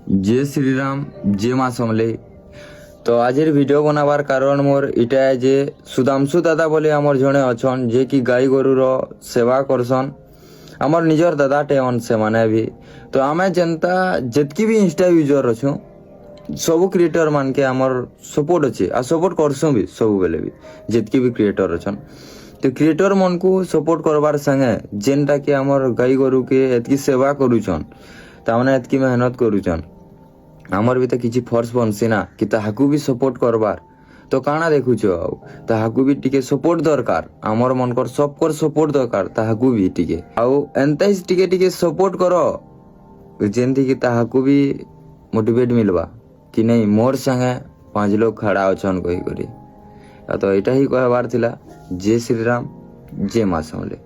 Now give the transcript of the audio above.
जय श्रीराम जय माँ समले। तो आज ভিডিও বনাবার কারণ মোর এটা যে সুধাংশু দাদা বলে আমার জনে অছন যে কি গাই গরুর সেবা করছন আমার নিজর দাদাটে অন সেমানে भी। তো আমি যেনতা যেতকি भी ইনস্টা यूजर অছু ସବୁ ক্রিয়েটর মানকে আমার সপোর্ট আছে আর সপোর্ট করছু भी ସବୁবেলে भी যেতকি भी ক্রিয়েটর অছন। তো ক্রিয়েটর মনকু সপোর্ট করবার সঙ্গে যেনটা কি আমার গাই গরুকে এতকি সেবা করুছন তাମାନେ এতকি মেহনত করুছন আমার भी तो किसी फोर्स बनसी ना कि ताहाकू भी सपोर्ट करबार। तो काना देखुछ आउ ताहाकू भी टिके सपोर्ट दरकार आमर मनकर सबकर सपोर्ट दरकार ताहाकू भी टिके आउ एंता टिके टिके सपोर्ट करो जेंति कि ताहाकू भी मोटिवेट मिलबा कि नहीं मोर संगे 5 लोग खड़ा अछन कहि करी। तो एटा ही कहबार थिला। जय श्री राम जय मां समले।